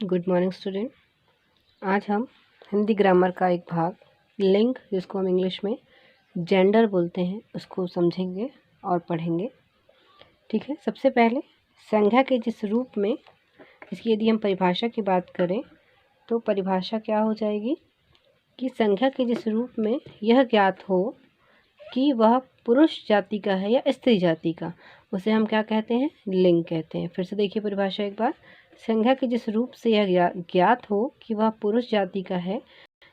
Good morning student. आज हम Hindi grammar का एक भाग लिंग, जिसको हम इंग्लिश में जेंडर बोलते हैं, उसको समझेंगे और पढ़ेंगे। ठीक है। सबसे पहले संज्ञा के जिस रूप में, इसकी यदि हम परिभाषा की बात करें तो परिभाषा क्या हो जाएगी कि संज्ञा के जिस रूप में यह ज्ञात हो कि वह पुरुष जाति का है या स्त्री जाति का, उसे हम क्या कहते हैं? लिंग कहते हैं। फिर से देखिए परिभाषा एक बार। संज्ञा के जिस रूप से यह ज्ञात हो कि वह पुरुष जाति का है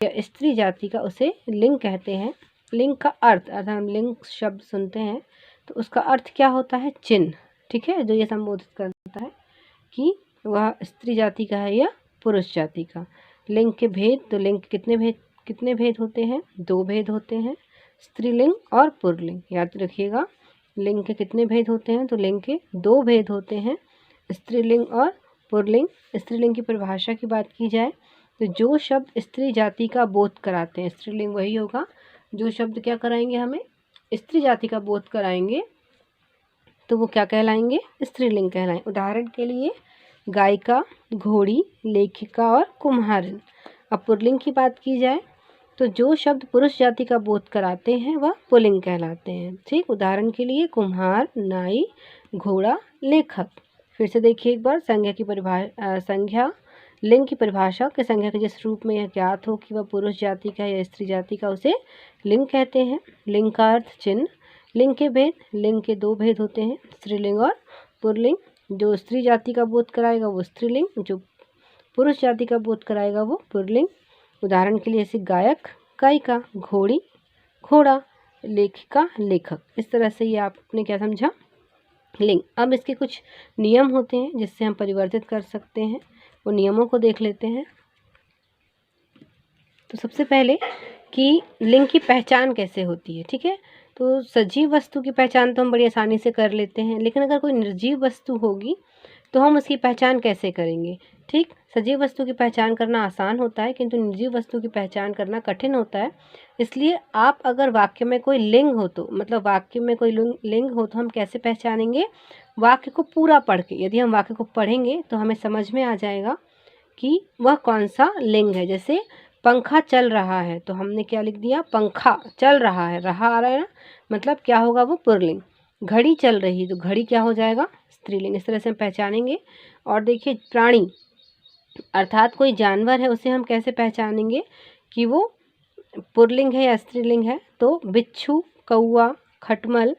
या स्त्री जाति का, उसे लिंग कहते हैं। लिंग का अर्थ, अगर हम लिंग शब्द सुनते हैं तो उसका अर्थ क्या होता है? चिन्ह। ठीक है, जो ये संबोधित करता है कि वह स्त्री जाति का है या पुरुष जाति का। लिंग के भेद, तो लिंग के कितने भेद होते हैं? 2 भेद होते हैं, स्त्रीलिंग और पुल्लिंग। याद रखिएगा, लिंग के कितने भेद होते हैं? तो लिंग के 2 भेद होते हैं, स्त्रीलिंग और पुल्लिंग। स्त्रीलिंग की परिभाषा की बात की जाए तो जो शब्द स्त्री जाति का बोध कराते हैं, स्त्रीलिंग वही होगा जो शब्द क्या कराएंगे? हमें स्त्री जाति का बोध कराएंगे, तो वो क्या कहलाएंगे? स्त्रीलिंग कहलाएंगे। उदाहरण के लिए गायिका, घोड़ी, लेखिका और कुम्हारिन। अब पुल्लिंग की बात की जाए तो जो शब्द पुरुष जाति का बोध कराते हैं वह पुल्लिंग कहलाते हैं। ठीक, उदाहरण के लिए कुम्हार, नाई, घोड़ा, लेखक। फिर से देखिए एक बार संज्ञा की संज्ञा लिंग की परिभाषा के संज्ञा के जिस रूप में यह ज्ञात हो कि वह पुरुष जाति का या स्त्री जाति का, उसे लिंग कहते हैं। लिंग का अर्थ चिन्ह। लिंग के भेद, लिंग के 2 भेद होते हैं, स्त्रीलिंग और पुल्लिंग। जो स्त्री जाति का बोध कराएगा वो स्त्रीलिंग, जो पुरुष जाति का बोध कराएगा वो पुल्लिंग। उदाहरण के लिए जैसे गायक, गायिका, घोड़ी, घोड़ा, लेखिका, लेखक। इस तरह से ये आपने क्या समझा? लिंग। अब इसके कुछ नियम होते हैं जिससे हम परिवर्तित कर सकते हैं, वो नियमों को देख लेते हैं। तो सबसे पहले कि लिंग की पहचान कैसे होती है। ठीक है, तो सजीव वस्तु की पहचान तो हम बड़ी आसानी से कर लेते हैं, लेकिन अगर कोई निर्जीव वस्तु होगी तो हम उसकी पहचान कैसे करेंगे? ठीक, सजीव वस्तु की पहचान करना आसान होता है किंतु निर्जीव वस्तु की पहचान करना कठिन होता है। इसलिए आप अगर वाक्य में कोई लिंग हो तो, मतलब वाक्य में कोई लिंग हो तो हम कैसे पहचानेंगे? वाक्य को पूरा पढ़ के। यदि हम वाक्य को पढ़ेंगे तो हमें समझ में आ जाएगा कि वह कौन सा लिंग है। जैसे पंखा चल रहा है तो हमने क्या लिख दिया? पंखा चल रहा है, रहा आ रहा है ना, मतलब क्या होगा? वो पुल्लिंग। घड़ी चल रही तो घड़ी क्या हो जाएगा? स्त्रीलिंग। इस तरह से हम पहचानेंगे। और देखिए प्राणी अर्थात कोई जानवर है, उसे हम कैसे पहचानेंगे कि वो पुल्लिंग है या स्त्रीलिंग है? तो बिच्छू, कौआ, खटमल,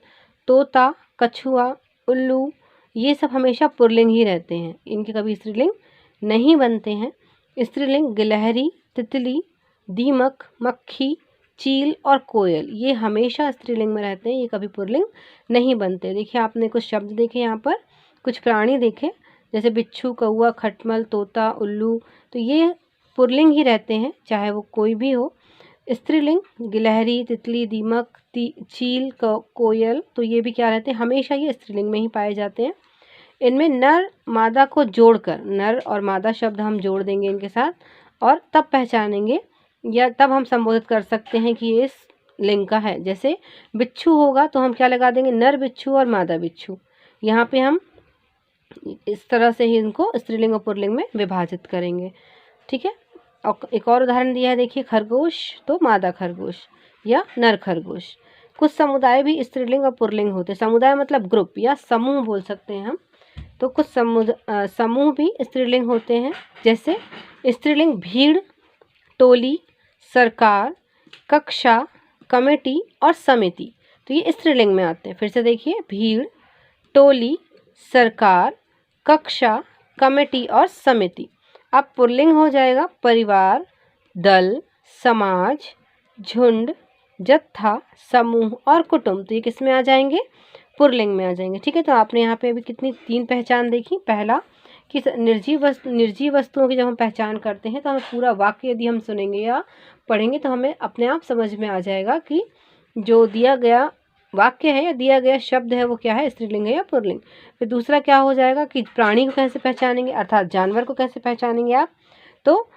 तोता, कछुआ, उल्लू, ये सब हमेशा पुल्लिंग ही रहते हैं, इनके कभी स्त्रीलिंग नहीं बनते हैं। स्त्रीलिंग गिलहरी, तितली, दीमक, मक्खी, चील और कोयल, ये हमेशा स्त्रीलिंग में रहते हैं, ये कभी पुल्लिंग नहीं बनते। देखिए आपने कुछ शब्द देखे यहाँ पर, कुछ प्राणी देखे, जैसे बिच्छू, कौआ, खटमल, तोता, उल्लू, तो ये पुल्लिंग ही रहते हैं, चाहे वो कोई भी हो। स्त्रीलिंग गिलहरी, तितली, दीमक, चील, कोयल, तो ये भी क्या रहते हैं? हमेशा ये स्त्रीलिंग में ही पाए जाते हैं। इनमें नर मादा को जोड़कर, नर और मादा शब्द हम जोड़ देंगे इनके साथ, और तब पहचानेंगे या तब हम संबोधित कर सकते हैं कि ये इस लिंग का है। जैसे बिच्छू होगा तो हम क्या लगा देंगे? नर बिच्छू और मादा बिच्छू। यहाँ पे हम इस तरह से ही इनको स्त्रीलिंग और पुल्लिंग में विभाजित करेंगे। ठीक है, और एक और उदाहरण दिया है, देखिए खरगोश तो मादा खरगोश या नर खरगोश। कुछ समुदाय भी स्त्रीलिंग और पुल्लिंग होते हैं। समुदाय मतलब ग्रुप या समूह बोल सकते हैं हम। तो कुछ समूह भी स्त्रीलिंग होते हैं, जैसे स्त्रीलिंग भीड़, टोली, सरकार, कक्षा, कमेटी और समिति, तो ये स्त्रीलिंग में आते हैं। फिर से देखिए, भीड़, टोली, सरकार, कक्षा, कमेटी और समिति। अब पुल्लिंग हो जाएगा परिवार, दल, समाज, झुंड, जत्था, समूह और कुटुंब, तो ये किस में आ जाएंगे? पुल्लिंग में आ जाएंगे। ठीक है, तो आपने यहाँ पे अभी कितनी 3 पहचान देखी। पहला कि निर्जीव वस्तुओं की जब हम पहचान करते हैं तो हमें पूरा वाक्य यदि हम सुनेंगे या पढ़ेंगे तो हमें अपने आप समझ में आ जाएगा कि जो दिया गया वाक्य है या दिया गया शब्द है वो क्या है? स्त्रीलिंग है या पुल्लिंग। फिर दूसरा क्या हो जाएगा कि प्राणी को कैसे पहचानेंगे, अर्थात जानवर को कैसे पहचानेंगे आप? तो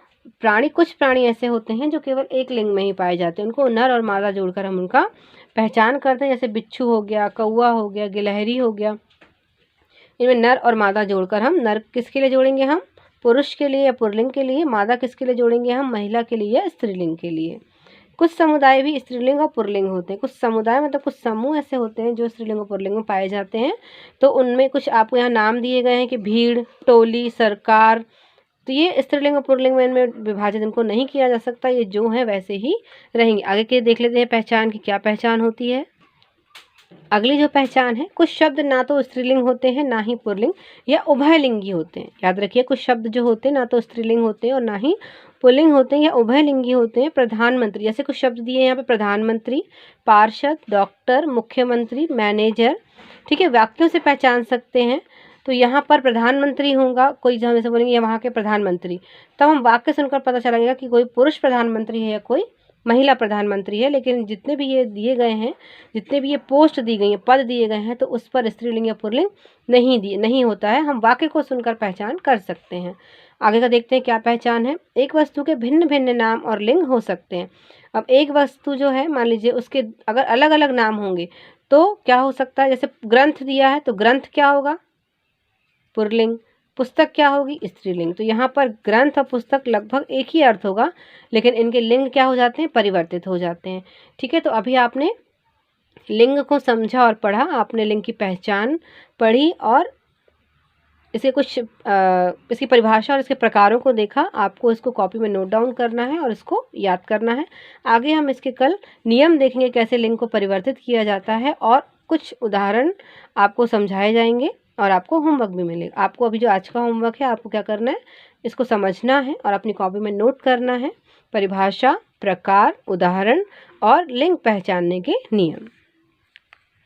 कुछ प्राणी ऐसे होते हैं जो केवल एक लिंग में ही पाए जाते हैं, उनको नर और मादा जोड़कर हम उनका पहचान करते हैं। जैसे बिच्छू हो गया, कौआ हो गया, गिलहरी हो गया, इनमें नर और मादा जोड़कर हम, नर किसके लिए जोड़ेंगे? हम पुरुष के लिए या पुल्लिंग के लिए, मादा किसके लिए जोड़ेंगे हम, महिला के लिए या स्त्रीलिंग के लिए। कुछ समुदाय भी स्त्रीलिंग और पुल्लिंग होते हैं। कुछ समुदाय मतलब कुछ समूह ऐसे होते हैं जो स्त्रीलिंग और पुल्लिंग में पाए जाते हैं। तो उनमें कुछ आपको यहाँ नाम दिए गए हैं कि भीड़, टोली, सरकार। तो ये स्त्रीलिंग और पुल्लिंग में इनमें विभाजित इनको नहीं किया जा सकता, ये जो है वैसे ही रहेंगे। आगे के देख लेते हैं पहचान की क्या पहचान होती है। अगली जो पहचान है, कुछ शब्द ना तो स्त्रीलिंग होते हैं ना ही पुल्लिंग या उभयलिंगी होते हैं। याद रखिए, कुछ शब्द जो होते हैं ना तो स्त्रीलिंग होते हैं और ना ही पुल्लिंग होते हैं या उभयलिंगी होते हैं। प्रधानमंत्री, जैसे कुछ शब्द दिए हैं यहाँ पे, प्रधानमंत्री, पार्षद, डॉक्टर, मुख्यमंत्री, मैनेजर। ठीक है, वाक्यों से पहचान सकते हैं। तो यहाँ पर प्रधानमंत्री होगा, कोई हम जैसे बोलेंगे वहाँ के प्रधानमंत्री, तब हम वाक्य सुनकर पता चलेगा कि कोई पुरुष प्रधानमंत्री है या कोई महिला प्रधानमंत्री है। लेकिन जितने भी ये दिए गए हैं, जितने भी ये पोस्ट दी गई हैं, पद दिए गए हैं, तो उस पर स्त्रीलिंग या पुल्लिंग नहीं होता है। हम वाक्य को सुनकर पहचान कर सकते हैं। आगे का देखते हैं क्या पहचान है। एक वस्तु के भिन्न भिन्न नाम और लिंग हो सकते हैं। अब एक वस्तु जो है, मान लीजिए उसके अगर अलग अलग नाम होंगे तो क्या हो सकता है, जैसे ग्रंथ दिया है तो ग्रंथ क्या होगा, पुल्लिंग। पुस्तक क्या होगी, स्त्रीलिंग। तो यहाँ पर ग्रंथ और पुस्तक लगभग एक ही अर्थ होगा, लेकिन इनके लिंग क्या हो जाते हैं, परिवर्तित हो जाते हैं। ठीक है, तो अभी आपने लिंग को समझा और पढ़ा, आपने लिंग की पहचान पढ़ी और इसे कुछ इसकी परिभाषा और इसके प्रकारों को देखा। आपको इसको कॉपी में नोट डाउन करना है और इसको याद करना है। आगे हम इसके कल नियम देखेंगे कैसे लिंग को परिवर्तित किया जाता है और कुछ उदाहरण आपको समझाए जाएंगे और आपको होमवर्क भी मिलेगा। आपको अभी जो आज का होमवर्क है, आपको क्या करना है, इसको समझना है और अपनी कॉपी में नोट करना है। परिभाषा, प्रकार, उदाहरण और लिंग पहचानने के नियम।